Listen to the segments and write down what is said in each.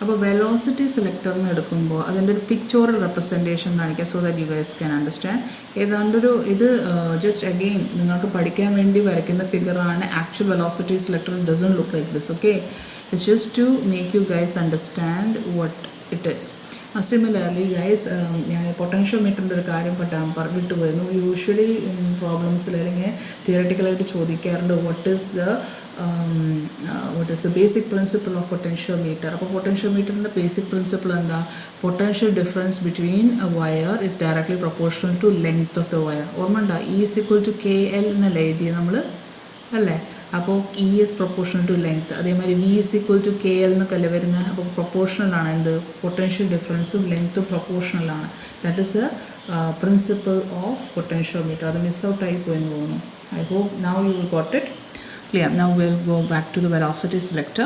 അപ്പോൾ velocity selector എന്ന് എടുക്കുമ്പോൾ അതിൻ്റെ ഒരു പിക്ചോറൽ റെപ്രസെൻറ്റേഷൻ കാണിക്കുക so that you guys can understand. ഏതാണ്ടൊരു ഇത് ജസ്റ്റ് അഗെയിൻ നിങ്ങൾക്ക് പഠിക്കാൻ വേണ്ടി വരയ്ക്കുന്ന ഫിഗറാണ്. Actual velocity selector doesn't look like this. Okay, it's just to make you guys understand what it is. Similarly guys ഞാൻ പൊട്ടൻഷ്യോ മീറ്ററിൻ്റെ ഒരു കാര്യം പറഞ്ഞിട്ട് വരുന്നു. യൂഷ്വലി പ്രോബ്ലംസിൽ അല്ലെങ്കിൽ തിയററ്റിക്കലായിട്ട് ചോദിക്കാറുണ്ട് what is the basic principle of potentiometer. അപ്പോൾ പൊട്ടൻഷ്യോമീറ്ററിൻ്റെ ബേസിക് പ്രിൻസിപ്പിൾ എന്താ? Potential difference between a wire is directly proportional to length of the wire. ഓർമ്മ ഉണ്ടോ? E is equal to KL എന്നല്ലേ എഴുതിയത് നമ്മൾ, അല്ലേ? അപ്പോൾ E is proportional to length. അതേമാതിരി V is equal to KL എന്നൊക്കെ അല്ലേ വരുന്നത്. അപ്പോൾ പ്രൊപ്പോർഷണലാണ് എന്ത്? പൊട്ടൻഷ്യൽ ഡിഫറൻസും ലെങ്ത്തും പ്രൊപ്പോർഷണലാണ്. That is a principle of potentiometer. അത് മിസ് ഔട്ട് ആയി പോയെന്ന് തോന്നുന്നു. I hope now you got it clear. Now will go back to the velocity selector.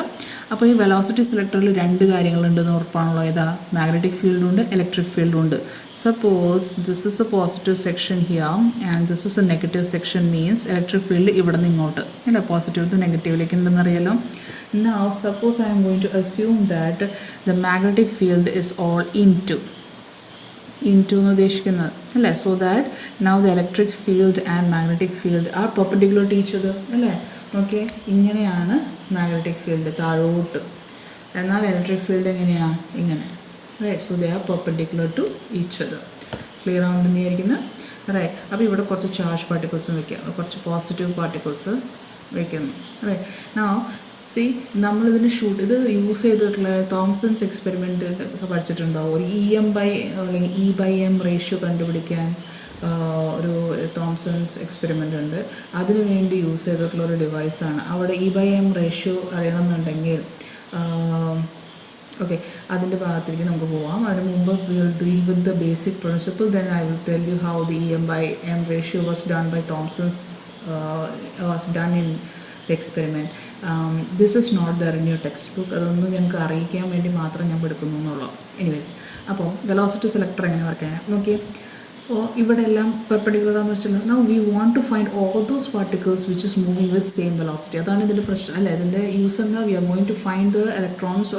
അപ്പോൾ ഈ വെലോസിറ്റി സെലക്ടറിൽ രണ്ട് കാര്യങ്ങളുണ്ടെന്ന് ഉറപ്പാണല്ലോ. ഏതാ? മാഗ്നറ്റിക് ഫീൽഡും ഉണ്ട്, ഇലക്ട്രിക് ഫീൽഡും ഉണ്ട്. Suppose this is a positive section here and this is a negative section means electric field ഇവിടെ നിന്ന് ഇങ്ങോട്ട് അല്ല, പോസിറ്റീവ് ടു നെഗറ്റീവിലേക്ക് ഉണ്ടെന്നറിയാലോ. Now suppose I am going to assume that the magnetic field is all into എന്ന് ഉദ്ദേശിക്കുന്നത് അല്ലേ. So that now the electric field and magnetic field are perpendicular to each other അല്ലേ. ഓക്കെ, ഇങ്ങനെയാണ് magnetic field താഴോട്ട്, എന്നാൽ electric field എങ്ങനെയാണ്? ഇങ്ങനെ, right. So they are perpendicular to each other. Clear ആവുമെന്ന് വിചാരിക്കുന്നത്, റൈറ്റ്. അപ്പോൾ ഇവിടെ കുറച്ച് ചാർജ് പാർട്ടിക്കിൾസും വയ്ക്കാം, കുറച്ച് പോസിറ്റീവ് പാർട്ടിക്കിൾസ് വയ്ക്കുന്നു, റൈറ്റ്. നൗ സി നമ്മളിതിന് ഇത് യൂസ് ചെയ്തിട്ടുള്ള തോംസൺസ് എക്സ്പെരിമെൻ്റ് ഒക്കെ പഠിച്ചിട്ടുണ്ടാവും. ഒരു അല്ലെങ്കിൽ E/M റേഷ്യോ കണ്ടുപിടിക്കാൻ ഒരു തോംസൺസ് എക്സ്പെരിമെൻ്റ് ഉണ്ട്. അതിനു വേണ്ടി യൂസ് ചെയ്തിട്ടുള്ള ഒരു ഡിവൈസാണ്. അവിടെ E/M റേഷ്യോ അറിയണമെന്നുണ്ടെങ്കിൽ ഓക്കെ, അതിൻ്റെ ഭാഗത്തേക്ക് നമുക്ക് പോവാം. അതിന് മുമ്പ് we will deal with the basic principle, then I will tell you how the E/M ratio was done by Thomson's was done in the experiment. This is not there in your text book. അതൊന്നും ഞങ്ങൾക്ക് അറിയിക്കാൻ വേണ്ടി മാത്രം ഞാൻ എടുക്കുന്നു എന്നുള്ളൂ. Anyways, അപ്പോൾ velocity selector എങ്ങനെ വർക്ക് ചെയ്യാൻ നോക്കി. അപ്പോൾ ഇവിടെ എല്ലാം പെർപെൻഡിക്കുലറാന്ന് വെച്ചാൽ now we want to find all those particles which is moving with same velocity. അതാണ് ഇതിൻ്റെ പ്രശ്നം അല്ലേ. ഇതിൻ്റെ യൂസ് എന്താ? We are going to find the electrons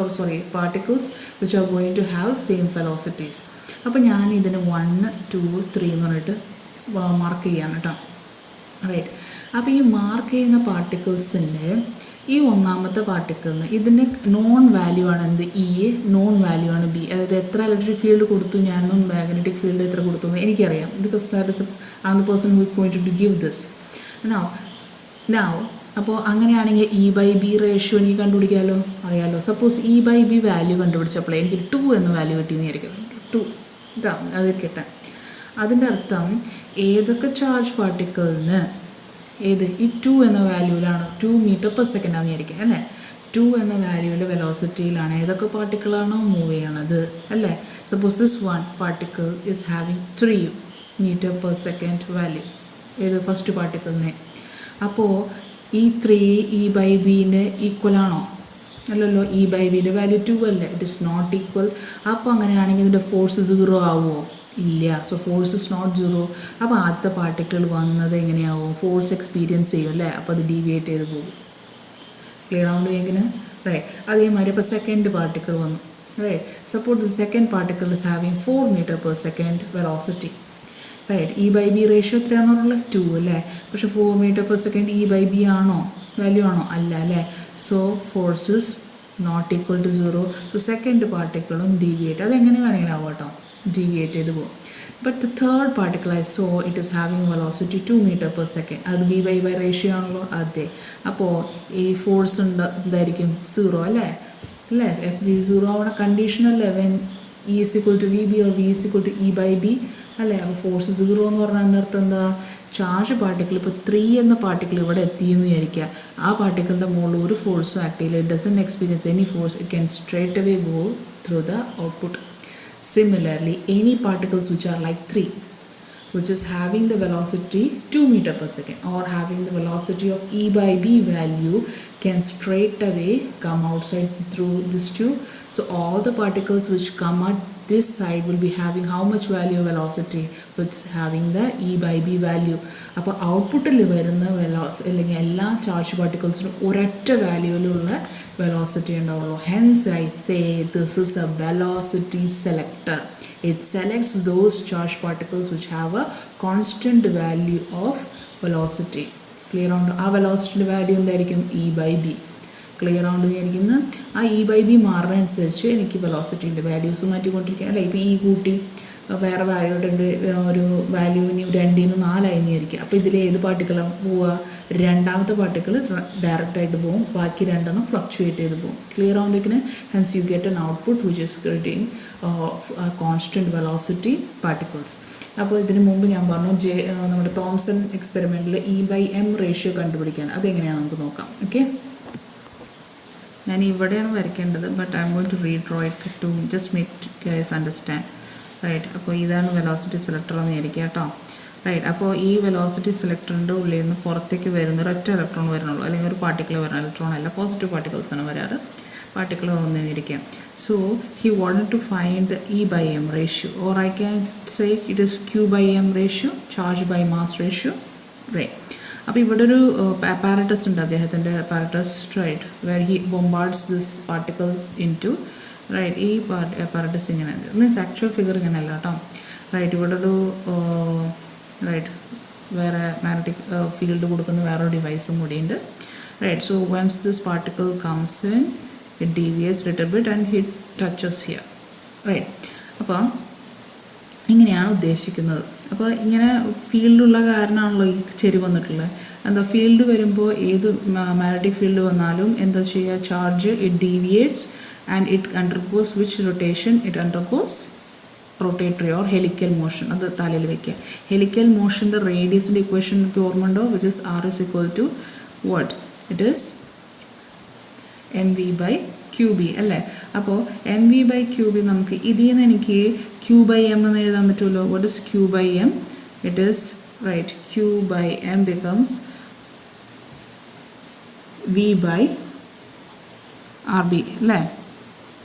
particles which are going to have same velocities. അപ്പോൾ ഞാൻ ഇതിന് 1, 2, 3 എന്ന് പറഞ്ഞിട്ട് മാർക്ക് ചെയ്യാണ് കേട്ടോ, റൈറ്റ്. അപ്പോൾ ഈ മാർക്ക് ചെയ്യുന്ന പാർട്ടിക്കിൾസിൻ്റെ ഈ ഒന്നാമത്തെ പാർട്ടിക്കിളിന് ഇതിൻ്റെ നോൺ വാല്യൂ ആണ് എന്ത്? E, നോൺ വാല്യൂ ആണ് B. അതായത് എത്ര ഇലക്ട്രിക് ഫീൽഡ് കൊടുത്തു ഞാനും മാഗ്നറ്റിക് ഫീൽഡ് എത്ര കൊടുത്തു എന്ന് എനിക്കറിയാം. Because that is I am the person who is going to give this now. അപ്പോൾ അങ്ങനെയാണെങ്കിൽ E/B റേഷ്യോ എനിക്ക് കണ്ടുപിടിക്കാമല്ലോ, അറിയാമല്ലോ. സപ്പോസ് E/B വാല്യൂ കണ്ടുപിടിച്ചപ്പോൾ എനിക്ക് 2 എന്ന വാല്യൂ കിട്ടിയെന്ന് വിചാരിക്കും. 2 ഇതാ അതിരിക്കട്ടെ. അതിൻ്റെ അർത്ഥം ഏതൊക്കെ ചാർജ് പാർട്ടിക്കിളിന് ഏത് ഈ 2 എന്ന വാല്യൂവിലാണ് 2 മീറ്റർ പെർ സെക്കൻഡ് ആണെന്ന് വിചാരിക്കുക അല്ലേ. 2 എന്ന വാല്യൂവിൻ്റെ വെലോസിറ്റിയിലാണ് ഏതൊക്കെ പാർട്ടിക്കിളാണോ മൂവ് ചെയ്യണത് അല്ലേ. Suppose this 1 particle is having 3 metre per second value, ഏത് ഫസ്റ്റ് പാർട്ടിക്കിളിനെ. അപ്പോൾ ഈ 3 E/Bന് ഈക്വൽ ആണോ? അല്ലല്ലോ. E/Bയുടെ വാല്യൂ 2 അല്ലേ. It is not equal. അപ്പോൾ അങ്ങനെയാണെങ്കിൽ ഇതിൻ്റെ ഫോഴ്സ് 0 ആവുമോ? ഇല്ല. So force is not 0. അപ്പോൾ ആദ്യത്തെ പാർട്ടിക്കിൾ വന്നത് എങ്ങനെയാവും? ഫോഴ്സ് എക്സ്പീരിയൻസ് ചെയ്യും അല്ലേ. അപ്പോൾ അത് ഡീവിയേറ്റ് ചെയ്ത് പോകും. ക്ലിയർ ആവുണ്ട് എങ്ങനെ, റൈറ്റ്. അതേമാതിരി ഇപ്പോൾ സെക്കൻഡ് പാർട്ടിക്കിൾ വന്നു, right. Suppose the second particle is having 4 metre per second velocity, right. E/B ratio എത്രയാണെന്ന് പറഞ്ഞാൽ 2 അല്ലേ. പക്ഷേ 4 മീറ്റർ പെർ സെക്കൻഡ് E/B ആണോ? വാല്യൂ ആണോ? അല്ല അല്ലേ. So force is not equal to 0. So second പാർട്ടിക്കിളും ഡീവിയേറ്റ്, അതെങ്ങനെ വേണമെങ്കിലും ആവും കേട്ടോ, ഡീവിയേറ്റ് ചെയ്ത് പോകും. But the third particle I so it is having velocity 2 metre per second. അത് B/Y റേഷ്യോ ആണല്ലോ. അതെ. അപ്പോൾ ഈ ഫോഴ്സ് എന്തായിരിക്കും? 0 അല്ലേ. FB 0 ആവണ കണ്ടീഷൻ അല്ലേ when E is equal to VB or V is equal to E/B അല്ലേ. അപ്പോൾ ഫോഴ്സ് 0 എന്ന് പറഞ്ഞാൽ അതിൻ്റെ അർത്ഥം എന്താ? ചാർജ് പാർട്ടിക്കിൾ ഇപ്പോൾ 3 എന്ന പാർട്ടിക്കിൾ ഇവിടെ എത്തിയെന്ന് വിചാരിക്കുക. ആ പാർട്ടിക്കിളിൻ്റെ മുകളിൽ ഒരു ഫോഴ്സും ആക്ട് ചെയ്യില്ല. It doesn't experience any force. It can straight away go through the output. Similarly, any particles which are like 3, which is having the velocity 2 meter per second or having the velocity of E/B value, can straight away come outside through this tube. So all the particles which come at this side will be having how much value of velocity? It's having the E by B value. അപ്പോൾ ഔട്ട്പുട്ടിൽ വരുന്ന അല്ലെങ്കിൽ എല്ലാ charge പാർട്ടിക്കിൾസിനും ഒരൊറ്റ വാല്യൂവിലുള്ള velocity ഉണ്ടാവുള്ളൂ. Hence I say this is a velocity selector. It selects those charge particles which have a constant value of velocity. Clear ആവുണ്ടോ? ആ വെലോസിറ്റിയുടെ വാല്യൂ എന്തായിരിക്കും? E by B. ക്ലിയർ ആവുണ്ട് വിചാരിക്കുന്നു. ആ E by B മാറുന്ന അനുസരിച്ച് എനിക്ക് വെലോസിറ്റിൻ്റെ വാല്യൂസ് മാറ്റിക്കൊണ്ടിരിക്കുക. അല്ല, ഇപ്പോൾ E കൂട്ടി വേറെ വാല്യൂടെ ഒരു വാല്യൂവിന് 2 4 ആയിരിക്കും. അപ്പോൾ ഇതിൽ ഏത് പാർട്ടിക്കിളാണ് പോവുക? രണ്ടാമത്തെ പാർട്ടിക്കിൾ ഡയറക്റ്റായിട്ട് പോകും, ബാക്കി 2 ഫ്ലക്ച്വേറ്റ് ചെയ്ത് പോകും. ക്ലിയർ ആവുമ്പോഴേക്കിന് hence you get an output which is creating constant velocity particles. അപ്പോൾ ഇതിന് മുമ്പ് ഞാൻ പറഞ്ഞു നമ്മുടെ തോംസൺ എക്സ്പെരിമെൻറ്റിൽ E by M റേഷ്യോ കണ്ടുപിടിക്കാൻ. അതെങ്ങനെയാണ് നമുക്ക് നോക്കാം. ഓക്കെ, ഞാൻ ഇവിടെയാണ് വരയ്ക്കേണ്ടത്, but I'm going to redraw it to just make guys understand. Right, അപ്പോൾ ഇതാണ് വെലോസിറ്റി സെലക്ടർ എന്ന് വിചാരിക്കുക കേട്ടോ. റൈറ്റ്, അപ്പോൾ ഈ വെലോസിറ്റി സെലക്ടറിൻ്റെ ഉള്ളിൽ നിന്ന് പുറത്തേക്ക് വരുന്ന ഒരൊറ്റ ഇലക്ട്രോൺ വരുന്നുള്ളൂ, അല്ലെങ്കിൽ ഒരു പാർട്ടിക്കിൾ വരുന്ന ഇലക്ട്രോൺ അല്ല, പോസിറ്റീവ് പാർട്ടിക്കിൾസാണ് വരാറ്. പാർട്ടിക്കിൾ വന്നിരിക്കുക. So he wanted to find E by M ratio, or I can say it is Q by M ratio, charge by mass ratio. Right, അപ്പോൾ ഇവിടെ ഒരു അപ്പാരറ്റസ് ഉണ്ട്, അദ്ദേഹത്തിൻ്റെ apparatus. Right, where he bombards this particle in to. Right, ഈ apparatus ഇങ്ങനെ means actual figure ഇങ്ങനെയല്ല കേട്ടോ. Right, ഇവിടെ ഒരു റൈറ്റ് വേറെ മാഗ്നറ്റിക് ഫീൽഡ് കൊടുക്കുന്ന വേറൊരു ഡിവൈസും കൂടിയുണ്ട്. Right, so once this particle comes in it deviates little bit and hit touches here. Right, അപ്പോൾ ഇങ്ങനെയാണ് ഉദ്ദേശിക്കുന്നത്. അപ്പോൾ ഇങ്ങനെ ഫീൽഡുള്ള കാരണമാണല്ലോ ഈ ചെരിവ് വന്നിട്ടുള്ളത്. എന്താ ഫീൽഡ് വരുമ്പോൾ ഏത് മാഗ്നറ്റിക് ഫീൽഡ് വന്നാലും എന്താ ചെയ്യുക? Charge it deviates and it undergoes which rotation? It undergoes rotatory or helical motion. അത് തലയിൽ വയ്ക്കുക. ഹെലിക്കൽ മോഷൻ്റെ റേഡിയസിൻ്റെ ഇക്വേഷൻ എനിക്ക് ഓർമ്മ ഉണ്ടോ? Which is R is equal to what? It is mv by qb അല്ലേ? അപ്പോൾ mv by qb നമുക്ക് ഇതിൽ നിന്ന് എനിക്ക് q by m എന്ന് എഴുതാൻ പറ്റുമല്ലോ. what is q by m? it is right, q by m becomes v by rb അല്ലേ?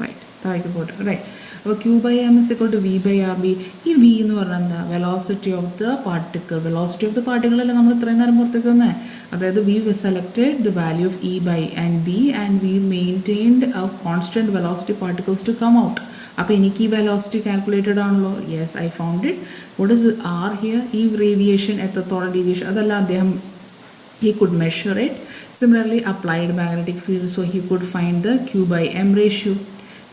റൈറ്റ്, താഴേക്ക് പോട്ടെ. റൈറ്റ്, അപ്പോൾ q by m is equal to v by rb. ഈ v എന്ന് പറഞ്ഞാൽ എന്താ? Velocity of the particle. Velocity of the particle അല്ലേ നമ്മൾ ഇത്രയും നേരം പുറത്തേക്ക് വന്നേ. അതായത് we selected the value of E by and B and we maintained a constant velocity particles to come out. അപ്പോൾ എനിക്ക് ഈ വെലോസിറ്റി കാൽക്കുലേറ്റഡ് ആണല്ലോ. Yes, I found it. What is R here? ഈ റേഡിയേഷൻ എത്രത്തോളം ഡീവിയേഷൻ അതല്ല അദ്ദേഹം he could measure it. Similarly, applied magnetic field, so he could find the Q by M ratio.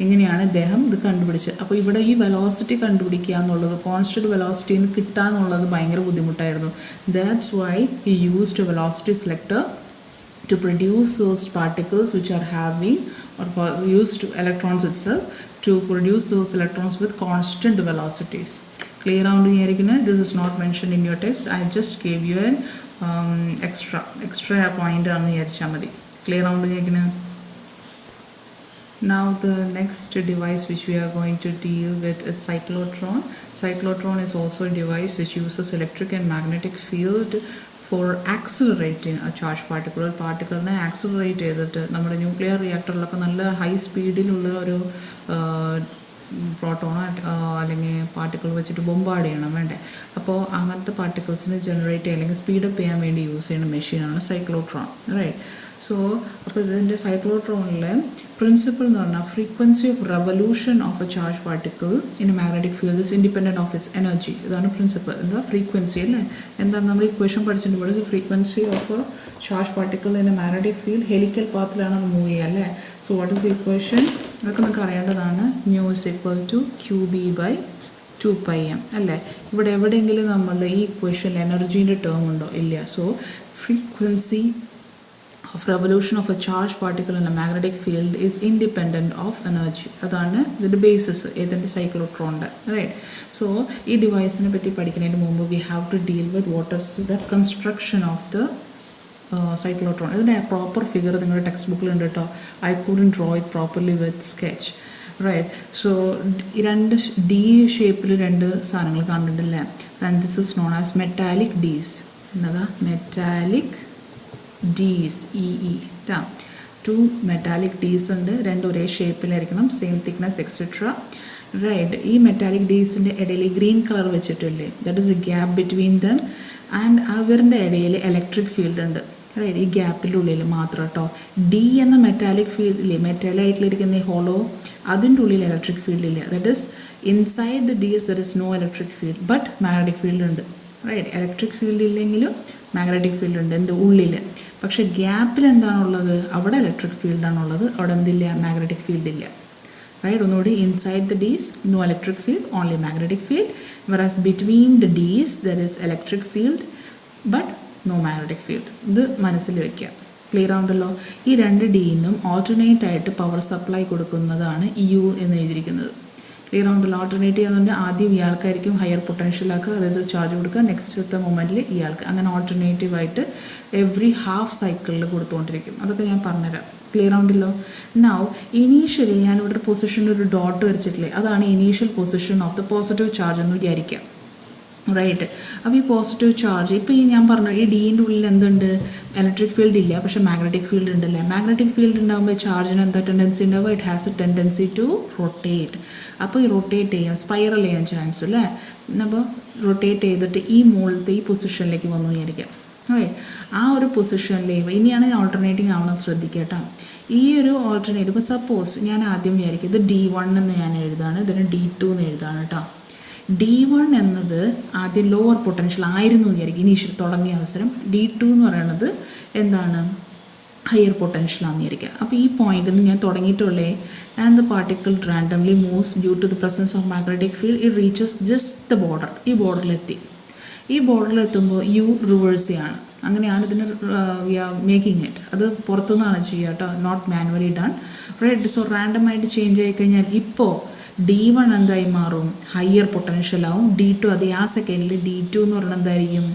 ഇങ്ങനെയാണ് അദ്ദേഹം ഇത് കണ്ടുപിടിച്ചത്. അപ്പോൾ ഇവിടെ ഈ വെലോസിറ്റി കണ്ടുപിടിക്കുക എന്നുള്ളത്, കോൺസ്റ്റൻറ്റ് വെലോസിറ്റിയിൽ നിന്ന് കിട്ടുക എന്നുള്ളത് ഭയങ്കര ബുദ്ധിമുട്ടായിരുന്നു. That's why he used A velocity selector to produce those particles which are having or used electrons itself to produce those electrons with constant velocities. Clear ആവുണ്ട് വിചാരിക്കുന്നത്. This is not mentioned in your test. I just gave you an extra point ആണെന്ന് വിചാരിച്ചാൽ മതി. Clear ആവുണ്ട് വിചാരിക്കുന്നത്. Now the next device which we are going to deal with is cyclotron. Cyclotron is also a device which uses electric and magnetic field for accelerating a charged particle. ഒരു പാർട്ടിക്കിളിനെ accelerate ചെയ്തിട്ട് നമ്മുടെ nuclear റിയാക്ടറിലൊക്കെ നല്ല high സ്പീഡിലുള്ള ഒരു പ്രോട്ടോണോ അല്ലെങ്കിൽ particle വെച്ചിട്ട് bombard ചെയ്യണം വേണ്ടേ. അപ്പോൾ അങ്ങനത്തെ പാർട്ടിക്കിൾസിനെ ജനറേറ്റ് ചെയ്യുക അല്ലെങ്കിൽ സ്പീഡപ്പ് ചെയ്യാൻ വേണ്ടി യൂസ് ചെയ്യുന്ന മെഷീനാണ് സൈക്ലോട്രോൺ. റൈറ്റ്, സോ അപ്പോൾ ഇതിൻ്റെ സൈക്ലോട്രോണിലെ പ്രിൻസിപ്പിൾ എന്ന് പറഞ്ഞാൽ frequency of revolution of a charge particle in a magnetic field is independent of its energy. ഇതാണ് പ്രിൻസിപ്പിൾ. എന്താ ഫ്രീക്വൻസി അല്ലേ? എന്താണ് നമ്മൾ ഇക്വേഷൻ പഠിച്ചിട്ടുണ്ട്. ഇവിടെ frequency of a charge particle in a magnetic field helical പാത്തിലാണ് അത് മൂവ് ചെയ്യുക അല്ലേ? So what is equation? അതൊക്കെ നമുക്ക് അറിയേണ്ടതാണ്. Nu is equal to QB by 2πm അല്ലേ? ഇവിടെ എവിടെയെങ്കിലും നമ്മളുടെ ഈ ഇക്വേഷനിൽ എനർജീൻ്റെ ടേം ഉണ്ടോ? ഇല്ല. So frequency of revolution of a charged particle in a magnetic field is independent of energy. അതാണ് ഇതിൻ്റെ ബേസിസ് ഏതിൻ്റെ സൈക്ലോട്രോണിൻ്റെ. റൈറ്റ്, സോ ഈ ഡിവൈസിനെ പറ്റി പഠിക്കുന്നതിന് മുമ്പ് we have to deal with what is the construction of the cyclotron. ഇതിൻ്റെ proper figure നിങ്ങളുടെ text ബുക്കിലുണ്ട് കേട്ടോ. I couldn't draw it properly with sketch. Right, so രണ്ട് D ഷേപ്പിൽ രണ്ട് സാധനങ്ങൾ കാണുന്നുണ്ടല്ലേ. And this is known as metallic dees. എന്നതാ metallic Ds, EE. 2 metallic dees ഉണ്ട്. രണ്ട് ഒരേ ഷേപ്പിലായിരിക്കണം, സെയിം തിക്നെസ് എക്സെട്ര. റൈറ്റ്. ഈ മെറ്റാലിക് ഡീസിൻ്റെ ഇടയിൽ ഗ്രീൻ കളർ വെച്ചിട്ടില്ലേ, that is A gap between them and അവരുടെ ഇടയിൽ ഇലക്ട്രിക് ഫീൽഡ് ഉണ്ട്. റൈറ്റ്, ഈ ഗ്യാപ്പിൻ്റെ ഉള്ളിൽ മാത്രം കേട്ടോ. ഡി എന്ന മെറ്റാലിക് ഫീൽഡില്ലേ, മെറ്റാലായിട്ടിരിക്കുന്ന ഈ ഹോളോ, അതിൻ്റെ ഉള്ളിൽ ഇലക്ട്രിക് ഫീൽഡ് ഇല്ല. That is inside the dees there is no electric field but magnetic field ഉണ്ട്. റൈറ്റ്, ഇലക്ട്രിക് ഫീൽഡ് ഇല്ലെങ്കിലും മാഗ്നറ്റിക് ഫീൽഡ് ഉണ്ട് എന്ത് ഉള്ളിൽ. പക്ഷേ ഗ്യാപ്പിൽ എന്താണുള്ളത്, അവിടെ ഇലക്ട്രിക് ഫീൽഡാണുള്ളത്, അവിടെ എന്തില്ല, മാഗ്നറ്റിക് ഫീൽഡ് ഇല്ല. Right, only inside the D's no electric field, only magnetic field, whereas between the D's there is electric field but no magnetic field. ഇത് മനസ്സിൽ വെക്കുക. ക്ലിയർ ആവുണ്ടല്ലോ. ഈ രണ്ട് ഡീനും ഓൾട്ടർനേറ്റ് ആയിട്ട് പവർ സപ്ലൈ കൊടുക്കുന്നതാണ് യു എന്ന് എഴുതിയിരിക്കുന്നത്. ക്ലിയർ ആവുണ്ടല്ലോ. ഓൾട്ടർനേറ്റ് ചെയ്യുന്നതുകൊണ്ട് ആദ്യം ഇയാൾക്കായിരിക്കും ഹയർ പൊട്ടൻഷ്യലാക്കുക, അതായത് ചാർജ് കൊടുക്കുക, നെക്സ്റ്റത്തെ മൊമെൻറ്റിൽ ഇയാൾക്ക്, അങ്ങനെ ഓൾട്ടർനേറ്റീവായിട്ട് എവറി ഹാഫ് സൈക്കിളിൽ കൊടുത്തുകൊണ്ടിരിക്കും. അതൊക്കെ ഞാൻ പറഞ്ഞുതരാം. ക്ലിയർ ആവുണ്ടല്ലോ. നൗ ഇനീഷ്യലി ഞാനിവിടെ ഒരു പൊസിഷനിൽ ഒരു ഡോട്ട് വരച്ചിട്ടില്ലേ, അതാണ് initial position of the positive charge എന്ന് വിചാരിക്കാം. റൈറ്റ്, അപ്പോൾ ഈ പോസിറ്റീവ് ചാർജ് ഇപ്പോൾ ഈ ഞാൻ പറഞ്ഞു ഈ ഡീൻ്റെ ഉള്ളിൽ എന്തുണ്ട്, ഇലക്ട്രിക് ഫീൽഡ് ഇല്ല പക്ഷേ മാഗ്നറ്റിക് ഫീൽഡ് ഉണ്ടല്ലേ. മാഗ്നറ്റിക് ഫീൽഡ് ഉണ്ടാകുമ്പോൾ ചാർജിന് എന്താ ടെൻഡൻസി ഉണ്ടാവുക, it has a tendency to rotate. അപ്പോൾ ഈ റൊട്ടേറ്റ് ചെയ്യാം, സ്പൈറൽ ചെയ്യാൻ ചാൻസ് അല്ലേ. അപ്പോൾ റൊട്ടേറ്റ് ചെയ്തിട്ട് ഈ മുകളിലത്തെ ഈ പൊസിഷനിലേക്ക് വന്നു വിചാരിക്കാം. ആ ഒരു പൊസിഷനിലേക്ക് ഇനിയാണ് ഓൾട്ടർനേറ്റിംഗ് ആവണം, ശ്രദ്ധിക്കട്ടോ. ഈ ഒരു ഓൾട്ടർനേറ്റ് ഇപ്പോൾ സപ്പോസ് ഞാൻ ആദ്യം വിചാരിക്കും ഇത് D1 എന്ന് ഞാൻ എഴുതാണ്, ഇതിന് D2 എന്ന് എഴുതാണ് കേട്ടോ. D1 എന്നത് ആദ്യം ലോവർ പൊട്ടൻഷ്യൽ ആയിരുന്നു വിചാരിക്കും ഇനീഷ്യൽ തുടങ്ങിയ അവസരം. D2 എന്ന് പറയുന്നത് എന്താണ്, ഹയർ പൊട്ടൻഷ്യലാണെന്ന് വിചാരിക്കുക. അപ്പോൾ ഈ പോയിന്റിൽ നിന്ന് ഞാൻ തുടങ്ങിയിട്ടുള്ളേ and the particle randomly moves due to the presence of magnetic field it reaches just the border. ഈ ബോർഡറിലെത്തി. ഈ ബോർഡറിലെത്തുമ്പോൾ യു റിവേഴ്സ് ചെയ്യാണ്. അങ്ങനെയാണ് ഇതിന് വി ആർ മേക്കിംഗ് ഇറ്റ്. അത് പുറത്തുനിന്നാണ് ചെയ്യുക കേട്ടോ, not manually done. Right, so റാൻഡമായിട്ട് ചേഞ്ച് ആയിക്കഴിഞ്ഞാൽ ഇപ്പോൾ D1 എന്തായി മാറും, ഹയർ പൊട്ടൻഷ്യലാവും. D2 അതേ ആ സെക്കൻഡിൽ D2 എന്ന് പറയുന്നത് എന്തായിരിക്കും,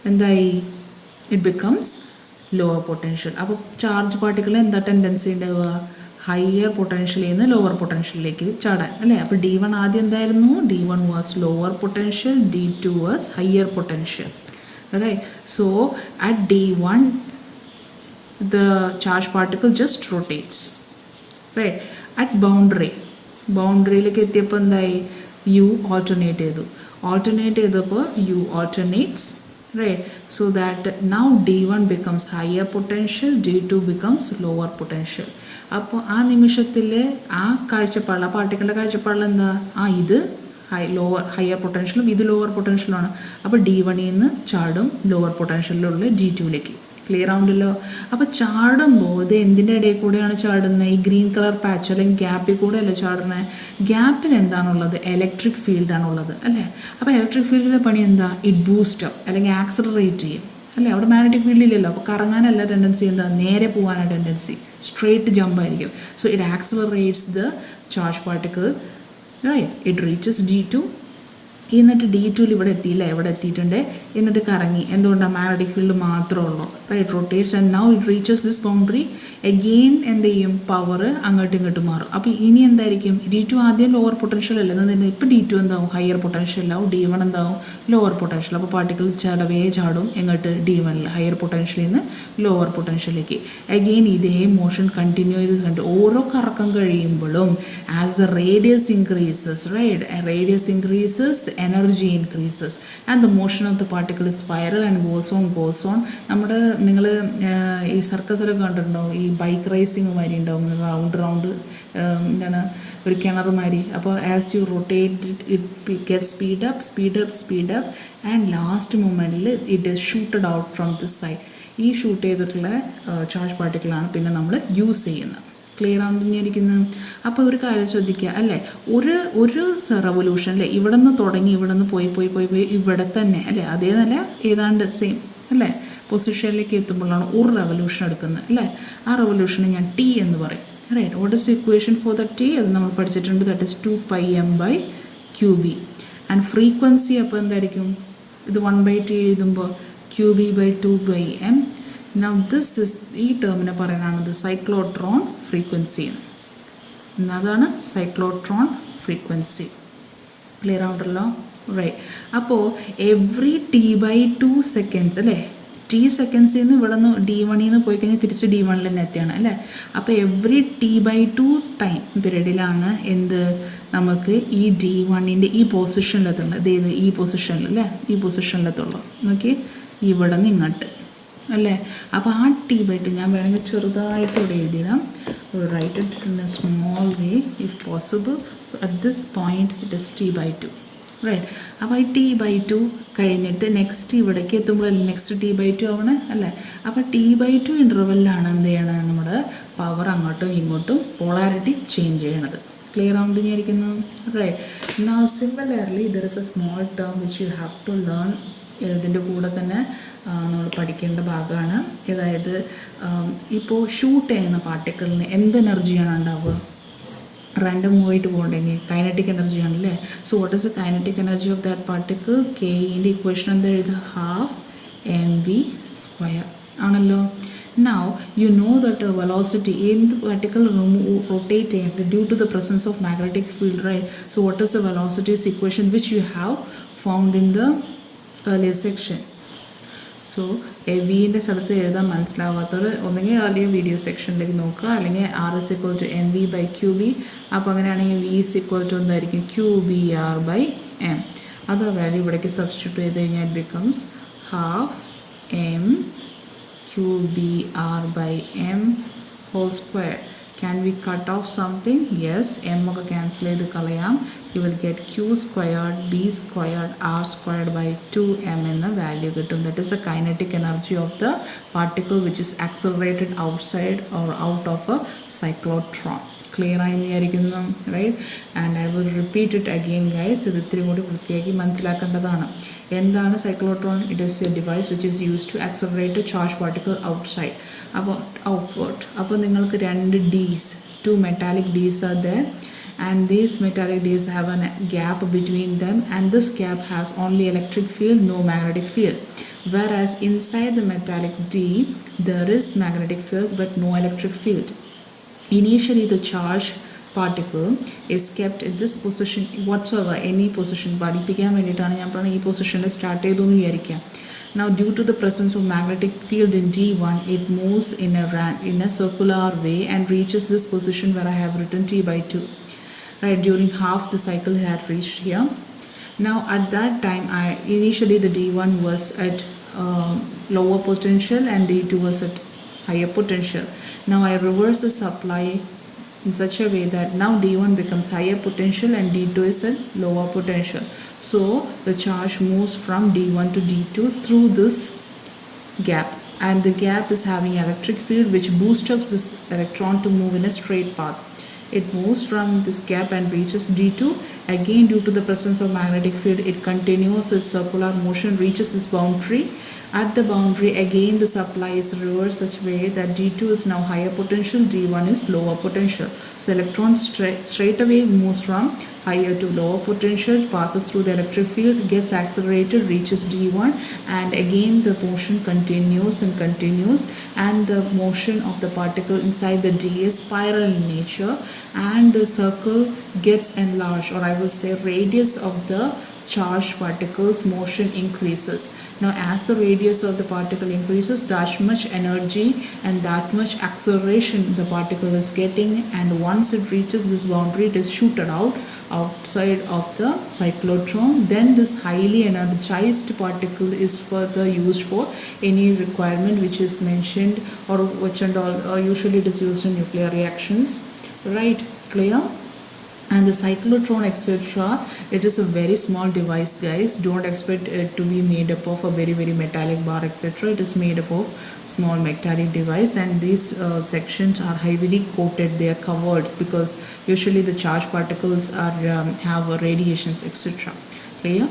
എന്തായി, ഇറ്റ് ബിക്കംസ് ലോവർ പൊട്ടൻഷ്യൽ. അപ്പോൾ ചാർജ് പാർട്ടിക്കിൾ എന്താ ടെൻഡൻസി ഉണ്ടാവുക, ഹയർ പൊട്ടൻഷ്യലിൽ നിന്ന് ലോവർ പൊട്ടൻഷ്യലിലേക്ക് ചാടാൻ അല്ലേ. അപ്പോൾ D1 ആദ്യം എന്തായിരുന്നു, D1 was lower potential, D2 was higher potential. Right, so at D1 the charge particle just rotates. Right, at ബൗണ്ടറിയിലേക്ക് എത്തിയപ്പോൾ എന്തായി, യു ഓൾട്ടർനേറ്റ് ചെയ്തപ്പോൾ you alternates. Right, so that now D1 becomes higher potential, D2 becomes lower potential. അപ്പോൾ ആ നിമിഷത്തിൽ ആ കാഴ്ചപ്പാടിൽ, ആ പാർട്ടിക്കിളുടെ കാഴ്ചപ്പാടിൽ എന്താ, ഇത് ഹയർ പൊട്ടൻഷ്യലും ഇത് ലോവർ പൊട്ടൻഷ്യലുമാണ്. അപ്പോൾ D1 നിന്ന് ചാടും ലോവർ പൊട്ടൻഷ്യലിലുള്ള D2ലേക്ക്. ക്ലിയർ ആവുണ്ടല്ലോ. അപ്പോൾ ചാടുമ്പോൾ ഇത് എന്തിൻ്റെ ഇടയിൽ കൂടെയാണ് ചാടുന്നത്, ഈ ഗ്രീൻ കളർ പാച്ച് അല്ലെങ്കിൽ ഗ്യാപ്പിൽ കൂടെ അല്ലേ ചാടുന്നത്. ഗ്യാപ്പിൽ എന്താണുള്ളത്, ഇലക്ട്രിക് ഫീൽഡാണുള്ളത് അല്ലേ. അപ്പോൾ ഇലക്ട്രിക് ഫീൽഡിൻ്റെ പണി എന്താ, ഇറ്റ് ബൂസ്റ്റ് അപ്പ് അല്ലെങ്കിൽ ആക്സലറേറ്റ് ചെയ്യും അല്ലേ. അവിടെ മാഗ്നറ്റിക് ഫീൽഡ് ഇല്ലല്ലോ, അപ്പോൾ കറങ്ങാനല്ല ടെൻഡൻസി, എന്താ, നേരെ പോകാനാണ് ടെൻഡൻസി, സ്ട്രെയിറ്റ് ജമ്പ് ആയിരിക്കും. So it accelerates the charge particle. Right, it reaches D2. എന്നിട്ട് D2 ഇവിടെ എത്തിയില്ല, എവിടെ എത്തിയിട്ടുണ്ട്, എന്നിട്ട് കറങ്ങി. എന്തുകൊണ്ടാണ്, മാഗ്നറ്റിക് ഫീൽഡ് മാത്രമേ ഉള്ളൂ. Right, rotates and now it reaches this boundary. Again എന്ത് ചെയ്യും, പവർ അങ്ങോട്ടും ഇങ്ങോട്ടും മാറും. അപ്പോൾ ഇനി എന്തായിരിക്കും, D2 ആദ്യം ലോവർ പൊട്ടൻഷ്യൽ അല്ലേ നിന്ന്, ഇപ്പോൾ D2 എന്താവും, ഹയർ പൊട്ടൻഷ്യലാവും. D1 എന്താവും, ലോവർ പൊട്ടൻഷ്യൽ. അപ്പോൾ പാർട്ടിക്കിൾ ചാടും എങ്ങോട്ട്, D1 ഹയർ പൊട്ടൻഷ്യലിൽ നിന്ന് ലോവർ പൊട്ടൻഷ്യലിലേക്ക്. എഗെയിൻ ഇതേ മോഷൻ കണ്ടിന്യൂ ചെയ്ത് കണ്ട് ഓരോ കറക്കം കഴിയുമ്പോഴും as the radius increases, right, radius increases energy increases and the motion of the particle is spiral and goes on. നമ്മുടെ നിങ്ങൾ ഈ സർക്കസിലൊക്കെ കണ്ടിട്ടുണ്ടാവും, ഈ ബൈക്ക് റേസിങ് മാതിരി ഉണ്ടാവും, റൗണ്ട് എന്താണ് ഒരു കിണറുമാതിരി. അപ്പോൾ as you rotate it get speed up and last മൊമെൻറ്റിൽ it is shooted out from this side. ഈ ഷൂട്ട് ചെയ്തിട്ടുള്ള ചാർജ് പാർട്ടിക്കിളാണ് പിന്നെ നമ്മൾ യൂസ് ചെയ്യുന്നത്. ക്ലിയർ ആവുന്നിരിക്കുന്നത്. അപ്പോൾ ഒരു കാര്യം ശ്രദ്ധിക്കുക അല്ലേ, ഒരു റെവല്യൂഷൻ അല്ലേ, ഇവിടെ നിന്ന് തുടങ്ങി ഇവിടെ നിന്ന് പോയി ഇവിടെ തന്നെ അല്ലേ, അതേ നല്ല ഏതാണ്ട് സെയിം അല്ലേ പൊസിഷനിലേക്ക് എത്തുമ്പോഴാണ് ഒരു റെവല്യൂഷൻ എടുക്കുന്നത് അല്ലേ. ആ റെവല്യൂഷനെ ഞാൻ T എന്ന് പറയും. Right, what is equation for the T, അത് നമ്മൾ പഠിച്ചിട്ടുണ്ട്. That is 2πm/qb. And frequency അപ്പോൾ എന്തായിരിക്കും, ഇത് 1/T എഴുതുമ്പോൾ qb/2πm. Now this is ഈ ടേമിനെ പറയാനാണത് സൈക്ലോട്രോൺ ഫ്രീക്വൻസി. അതാണ് സൈക്ലോട്രോൺ ഫ്രീക്വൻസി. ക്ലിയർ ആവുണ്ടല്ലോ. റൈറ്റ്, അപ്പോൾ എവറി T/2 സെക്കൻഡ്സ് അല്ലേ, ടി സെക്കൻഡ്സിൽ നിന്ന് ഇവിടെ നിന്ന് D1 നിന്ന് പോയി കഴിഞ്ഞാൽ തിരിച്ച് D1 തന്നെ എത്തിയാണ് അല്ലേ. അപ്പോൾ എവറി T/2 ടൈം പീരീഡിലാണ് എന്ത് നമുക്ക് ഈ D1ൻ്റെ ഈ പൊസിഷനിലെത്തുള്ളത്. അതായത് ഈ പൊസിഷനിൽ അല്ലേ, ഈ പൊസിഷനിലെത്തുള്ളൂ. നോക്കി ഇവിടെ നിന്ന് ഇങ്ങോട്ട് അല്ലേ. അപ്പോൾ ആ T/2 ഞാൻ വേണമെങ്കിൽ ചെറുതായിട്ട് ഇവിടെ എഴുതിയിടാം. Write it in a small way if possible. So at this point it is T/2. Right. അപ്പോൾ ഈ T/2 കഴിഞ്ഞിട്ട് നെക്സ്റ്റ് ഇവിടേക്ക് എത്തുമ്പോഴല്ലേ നെക്സ്റ്റ് T/2 ആവണേ അല്ലേ. അപ്പോൾ T/2 ഇൻ്റർവെല്ലാണ് എന്ത് ചെയ്യണത്, നമ്മുടെ പവർ അങ്ങോട്ടും ഇങ്ങോട്ടും പോളാരിറ്റി ചേഞ്ച് ചെയ്യണത്. ക്ലിയർ ആവുണ്ട് വിചാരിക്കുന്നു. Right. Now similarly there is a small term which you have to learn. ഇതിൻ്റെ കൂടെ തന്നെ നമ്മൾ പഠിക്കേണ്ട ഭാഗമാണ്. അതായത് ഇപ്പോൾ ഷൂട്ട് ചെയ്യുന്ന പാർട്ടിക്കിളിന് എന്ത് എനർജിയാണ് ഉണ്ടാവുക? റാൻഡം മൂവായിട്ട് പോകണ്ടെങ്കിൽ കൈനറ്റിക് എനർജി ആണല്ലേ. So what is the kinetic energy of that particle? കെയിൻ്റെ ഇക്വേഷൻ എന്താ എഴുതുക? ഹാഫ് mv² ആണല്ലോ. Now you know that velocity in the particle rotating due to the presence of magnetic field, right? So what is the velocity's equation which you have found in the earlier section? So വിൻ്റെ സ്ഥലത്ത് എഴുതാൻ മനസ്സിലാവാത്തവർ ഒന്നെങ്കിൽ earlier video സെക്ഷനിലേക്ക് നോക്കുക, അല്ലെങ്കിൽ R=mv/qb. അപ്പോൾ അങ്ങനെയാണെങ്കിൽ V= എന്തായിരിക്കും? qbr/m. അത് ആ വാല്യൂ ഇവിടേക്ക് സബ്സ്റ്റിറ്റ്യൂട്ട് ചെയ്ത് കഴിഞ്ഞാൽ it becomes half m qbr/m whole square. Can we cut off something? Yes, m ഒക്കെ ക്യാൻസൽ ചെയ്ത് കളയാം. You will get q² b² r²/2m എന്ന വാല്യൂ കിട്ടും. That is the kinetic energy of the particle which is accelerated outside or out of a cyclotron. ക്ലിയർ ആയി വിചാരിക്കുന്നു. Right. And I will repeat it again guys. ഇത് ഇത്തിരി കൂടി വൃത്തിയാക്കി മനസ്സിലാക്കേണ്ടതാണ്. എന്താണ് cyclotron? It is a device which is use to accelerate charge particle outside, അപ്പോൾ ഔട്ട്വേർഡ്. അപ്പോൾ നിങ്ങൾക്ക് രണ്ട് Ds, 2 metallic Ds are there, and these metallic Ds have a gap between them, and this gap has only electric field, no magnetic field. Whereas inside the metallic D there is magnetic field but no electric field. Initially the charge particle is kept at this position whatsoever, any position. പഠിപ്പിക്കാൻ വേണ്ടിയിട്ടാണ് ഞാൻ പറഞ്ഞത് ഈ പൊസിഷനിൽ start ചെയ്തു എന്ന് വിചാരിക്കാം. Now due to the presence of magnetic field in D1, it moves in a circular way and reaches this position where I have written T/2. Right, during half the cycle it had reached here. Now at that time initially the D1 was at lower potential and D2 was at higher potential. Now I reverse the supply in such a way that now D1 becomes higher potential and D2 is at lower potential. So the charge moves from D1 to D2 through this gap, and the gap is having electric field which boosts up this electron to move in a straight path. It moves from this gap and reaches D2. Again, due to the presence of magnetic field, it continues its circular motion, reaches this boundary. At the boundary, again the supply is reversed such way that D2 is now higher potential, D1 is lower potential. So electron straight away moves from higher to lower potential, passes through the electric field, gets accelerated, reaches D1, and again the motion continues, and the motion of the particle inside the D is spiral in nature, and the circle gets enlarged, or I will say radius of the charged particles motion increases. Now as the radius of the particle increases, that much energy and that much acceleration the particle is getting, and once it reaches this boundary it is shooted outside of the cyclotron. Then this highly energized particle is further used for any requirement which is mentioned, or which and all usually it is used in nuclear reactions. Right, clear? And the cyclotron etc., it is a very small device guys. Don't expect it to be made up of a very metallic bar etc. It is made up of small metallic device, and these sections are heavily coated. They are covered because usually the charged particles are have radiations etc. Clear?